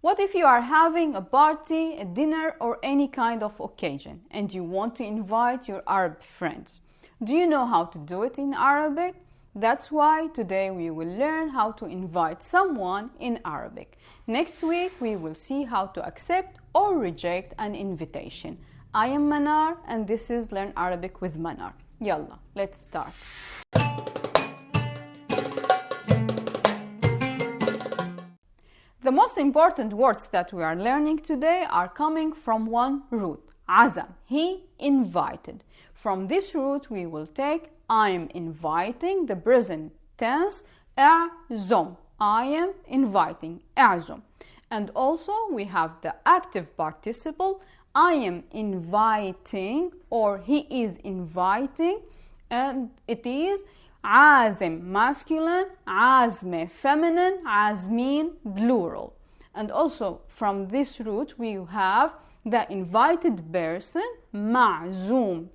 What if you are having a party, a dinner, or any kind of occasion and you want to invite your Arab friends? Do you know how to do it in Arabic? That's why today we will learn how to invite someone in Arabic. Next week we will see how to accept or reject an invitation. I am Manar and this is Learn Arabic with Manar. Yalla, let's start. The most important words that we are learning today are coming from one root, azam. He invited. From this root we will take I am inviting, the present tense, a'zum. I am inviting, a'zum. And also we have the active participle, I am inviting or he is inviting, and it is عازم masculine, عازمة feminine, عازمين plural. And also from this root we have the invited person, معزوم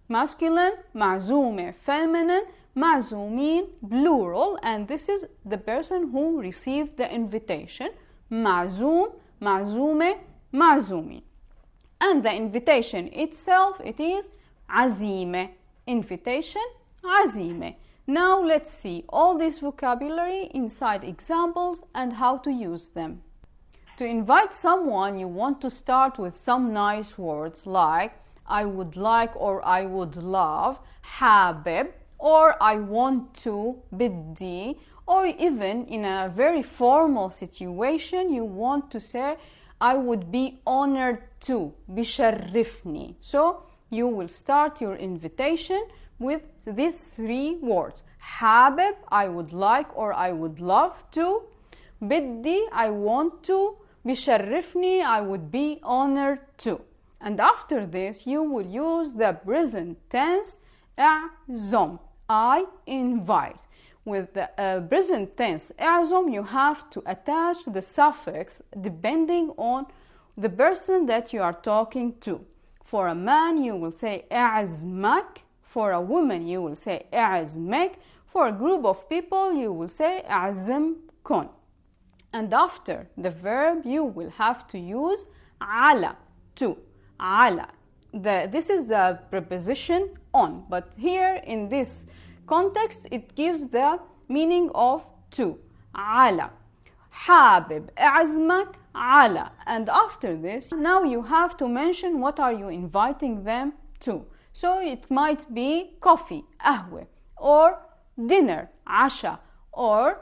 masculine, معزومة feminine, معزومين plural, and this is the person who received the invitation, معزوم, معزومة, معزومين. And the invitation itself, it is عزيمة, invitation, عزيمة. Now let's see all this vocabulary inside examples and how to use them. To invite someone, you want to start with some nice words like I would like or I would love, حابب, or I want to, بدي, or even in a very formal situation you want to say I would be honored to, بيشرفني. So you will start your invitation with these three words. حابب, I would like or I would love to. بدي, I want to. بيشرفني, I would be honored to. And after this you will use the present tense أعزم, I invite. With the present tense أعزم you have to attach the suffix depending on the person that you are talking to. For a man you will say أعزمك. For a woman you will say أعزمك. For a group of people you will say أعزمكن. And after the verb you will have to use على, to. على. This is the preposition on, but here in this context it gives the meaning of to. على. حابب أعزمك على. And after this now you have to mention what are you inviting them to. So it might be coffee, قهوة, or dinner, عشاء, or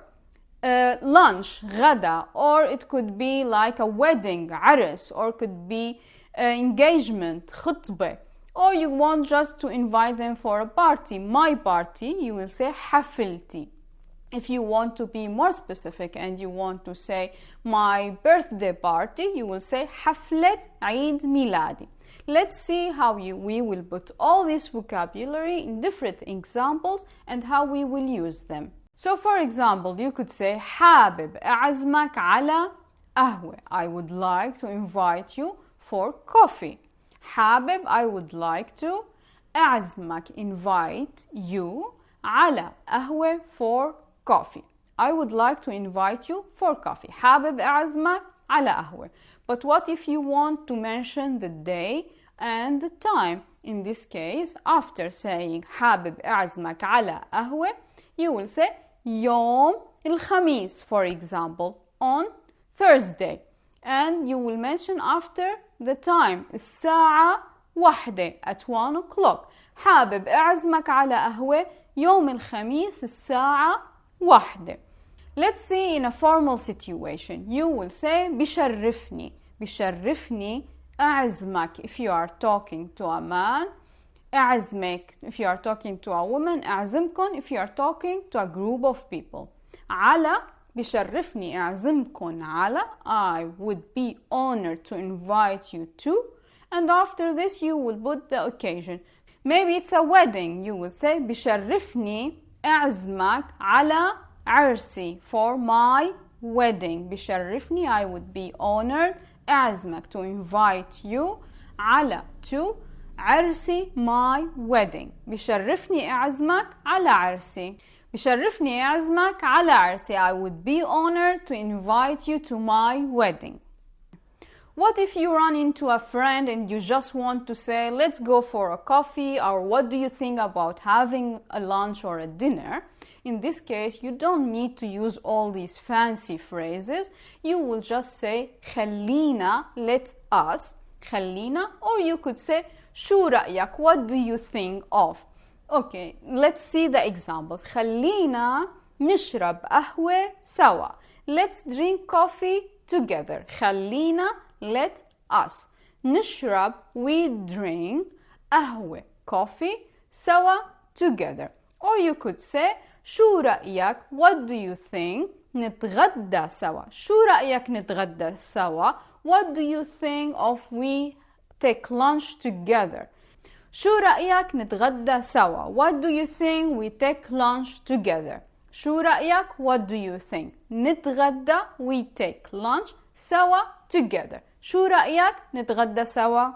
lunch, غدا, or it could be like a wedding, عرس, or could be engagement, خطبة, or you want just to invite them for a party, my party, you will say حفلتي. If you want to be more specific and you want to say my birthday party, you will say حفلة عيد ميلادي. Let's see how we will put all this vocabulary in different examples and how we will use them. So for example, you could say حابب أعزمك على قهوة. I would like to invite you for coffee. حابب, I would like to. أعزمك, invite you. على قهوة, for coffee. I would like to invite you for coffee. حابب أعزمك على قهوة. But what if you want to mention the day and the time? In this case, after saying حابب أعزمك على قهوة, you will say يوم الخميس, for example, on Thursday. And you will mention after the time, الساعة واحدة, at 1 o'clock. حابب أعزمك على قهوة يوم الخميس الساعة واحدة. Let's see in a formal situation. You will say بيشرفني. بيشرفني أعزمك if you are talking to a man. أعزمك if you are talking to a woman. أعزمكن if you are talking to a group of people. على, بيشرفني أعزمكن على, I would be honored to invite you to. And after this you will put the occasion. Maybe it's a wedding. You will say بيشرفني أعزمك على عرسي, for my wedding. بيشرفني, I would be honored. أعزمك, to invite you. على, to. عرسي, my wedding. بيشرفني أعزمك على عرسي. بيشرفني أعزمك على عرسي. I would be honored to invite you to my wedding. What if you run into a friend and you just want to say, let's go for a coffee, or what do you think about having a lunch or a dinner? In this case, you don't need to use all these fancy phrases. You will just say خلينا, let us, خلينا, or you could say شو رأيك, what do you think of? Okay, let's see the examples. خلينا نشرب قهوة سوا. Let's drink coffee together. خلينا, let us. نشرب, we drink. قهوة, coffee. سوا, together. Or you could say شو رأيك, what do you think? نتغدى سوا. شو رأيك نتغدى سوا? What do you think of we take lunch together? شو رأيك نتغدى سوا? What do you think we take lunch together? شو رأيك? What do you think? نتغدى, we take lunch. سوا, together. شو رأيك نتغدى سوا?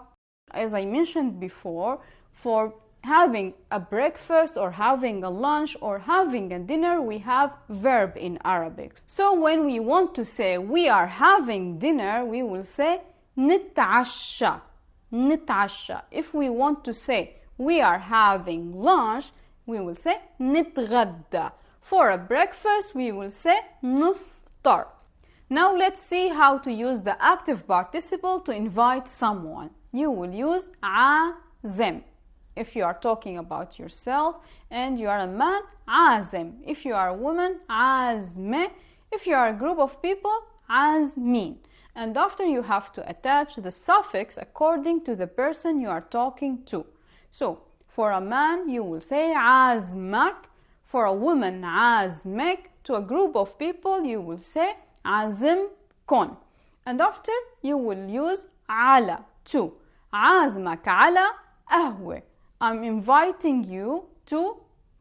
As I mentioned before, for having a breakfast or having a lunch or having a dinner, we have verb in Arabic. So when we want to say we are having dinner, we will say نتعشى. نتعشى. If we want to say we are having lunch, we will say نتغدى. For a breakfast, we will say نفطر. Now let's see how to use the active participle to invite someone. You will use عازم. If you are talking about yourself and you are a man, عازم. If you are a woman, عازمة. If you are a group of people, عازمين. And after you have to attach the suffix according to the person you are talking to. So, for a man, you will say عازمك. For a woman, عازمك. To a group of people, you will say عازمكن. And after, you will use على, to. عازمك على قهوة. I'm inviting you to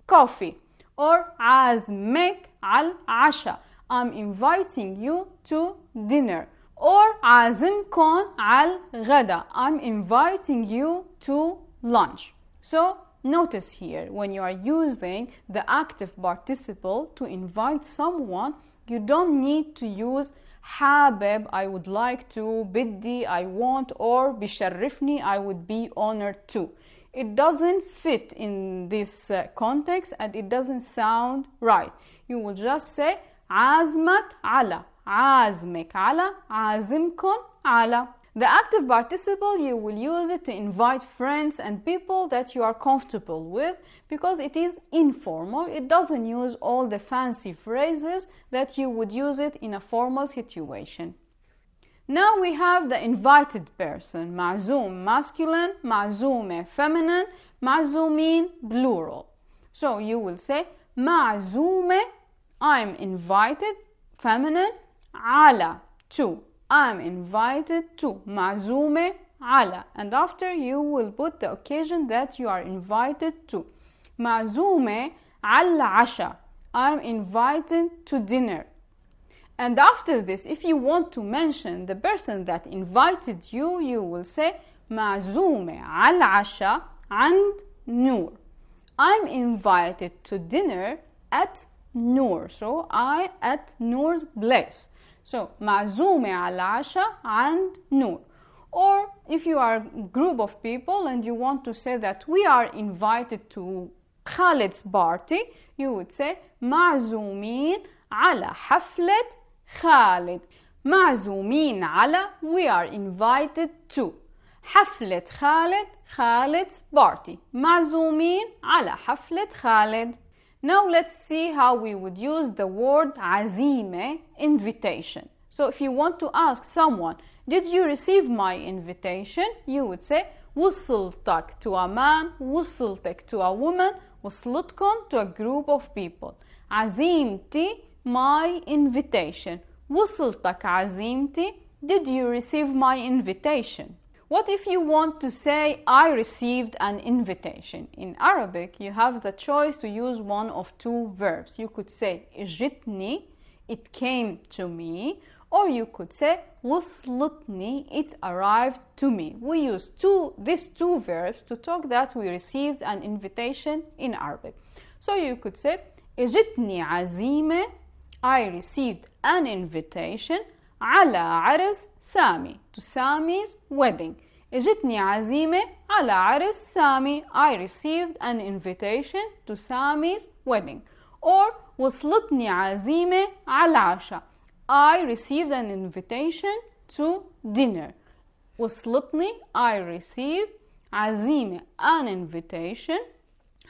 coffee. Or عازمك على العشاء. I'm inviting you to dinner. Or عازمكن على الغداء. I'm inviting you to lunch. So notice here, when you are using the active participle to invite someone, you don't need to use حابب, I would like to, بدي, I want, or بيشرفني, I would be honored to. It doesn't fit in this context and it doesn't sound right. You will just say عازمك على, عازمك على, عازمكن على. The active participle, you will use it to invite friends and people that you are comfortable with because it is informal. It doesn't use all the fancy phrases that you would use it in a formal situation. Now we have the invited person. معزوم masculine, معزومة feminine, معزومين plural. So you will say معزومة, I'm invited, feminine, على, to. I'm invited to. معزومة على. And after you will put the occasion that you are invited to. معزومة على العشاء. I'm invited to dinner. And after this, if you want to mention the person that invited you, you will say معزومة على العشاء عند نور. I'm invited to dinner at Noor. So I at Noor's place. So معزومة على العشاء عند نور. Or if you are a group of people and you want to say that we are invited to Khalid's party, you would say معزومين على حفلة خالد. معزومين على, we are invited to. حفلة خالد, Khalid's party. معزومين على حفلة خالد. Now let's see how we would use the word عزيمة, invitation. So if you want to ask someone, did you receive my invitation? You would say وصلتك to a man, وصلتك to a woman, وصلتكم to a group of people. عزيمتي, my invitation. وصلتك عزيمتي, did you receive my invitation? What if you want to say I received an invitation? In Arabic, you have the choice to use one of two verbs. You could say جتني, it came to me, or you could say وصلتني, it arrived to me. We use these two verbs to talk that we received an invitation in Arabic. So you could say جتني عزيمة, I received an invitation على عرس سامي, to Sami's wedding. اجتني عزيمة على عرس سامي. I received an invitation to Sami's wedding. Or وصلتني عزيمة على العشاء. I received an invitation to dinner. وصلتني, I received عزيمة, an invitation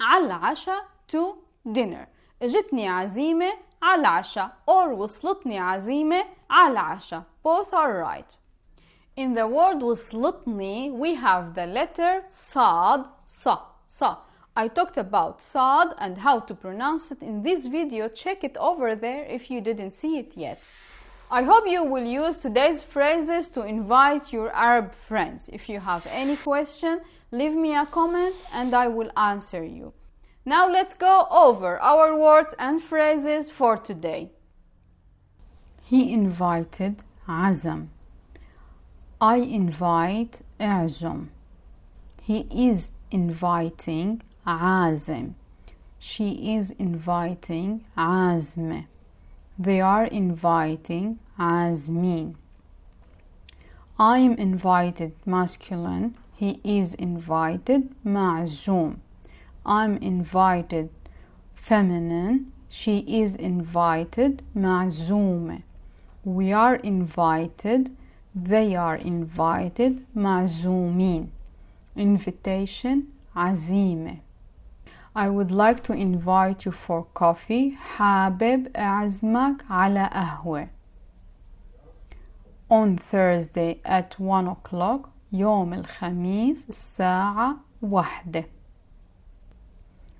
على العشاء, to dinner. اجتني عزيمة على العشاء or وصلتني عزيمة على العشاء. Both are right. In the word وصلتني, we have the letter صاد, صا. I talked about صاد and how to pronounce it in this video. Check it over there if you didn't see it yet. I hope you will use today's phrases to invite your Arab friends. If you have any question, leave me a comment and I will answer you. Now let's go over our words and phrases for today. He invited عزم. I invite اعزم. He is inviting عازم. She is inviting عازمة. They are inviting عازمين. I am invited masculine. He is invited معزوم. I'm invited feminine. She is invited معزومة. We are invited. They are invited معزومين. Invitation عزيمة. I would like to invite you for coffee. حابب أعزمك على قهوة. On Thursday at 1 o'clock. يوم الخميس الساعة 1.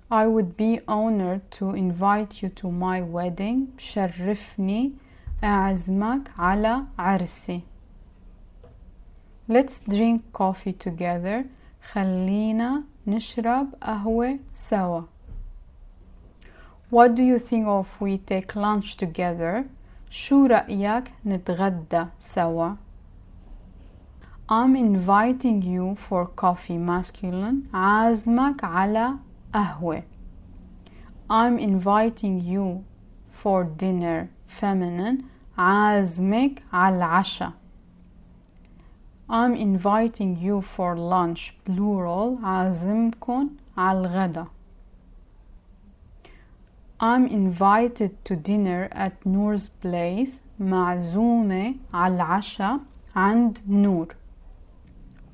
I would be honored to invite you to my wedding. شرفني أعزمك على عرسي. Let's drink coffee together. خلينا نشرب قهوة سوا. What do you think of we take lunch together? شو رأيك نتغدى سوا? I'm inviting you for coffee masculine. عازمك على قهوة. I'm inviting you for dinner feminine. عازمك على العشاء. I'm inviting you for lunch plural. عازمكن على الغدا. I'm invited to dinner at Noor's place. معزومة على العشاء عند نور.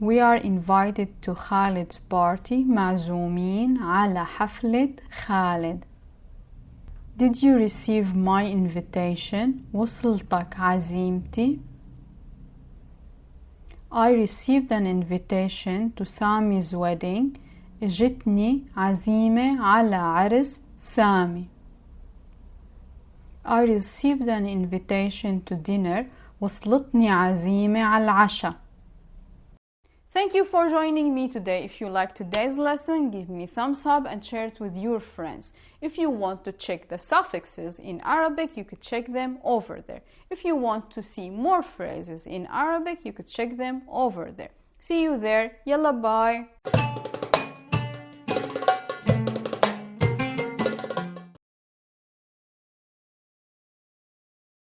We are invited to Khalid's party. معزومين على حفلة خالد. Did you receive my invitation? وصلتك عزيمتي. I received an invitation to Sami's wedding. اجتني عزيمة على عرس سامي. I received an invitation to dinner. وصلتني عزيمة على العشاء. Thank you for joining me today. If you like today's lesson, give me thumbs up and share it with your friends. If you want to check the suffixes in Arabic, you could check them over there. If you want to see more phrases in Arabic, you could check them over there. See you there. Yalla bye.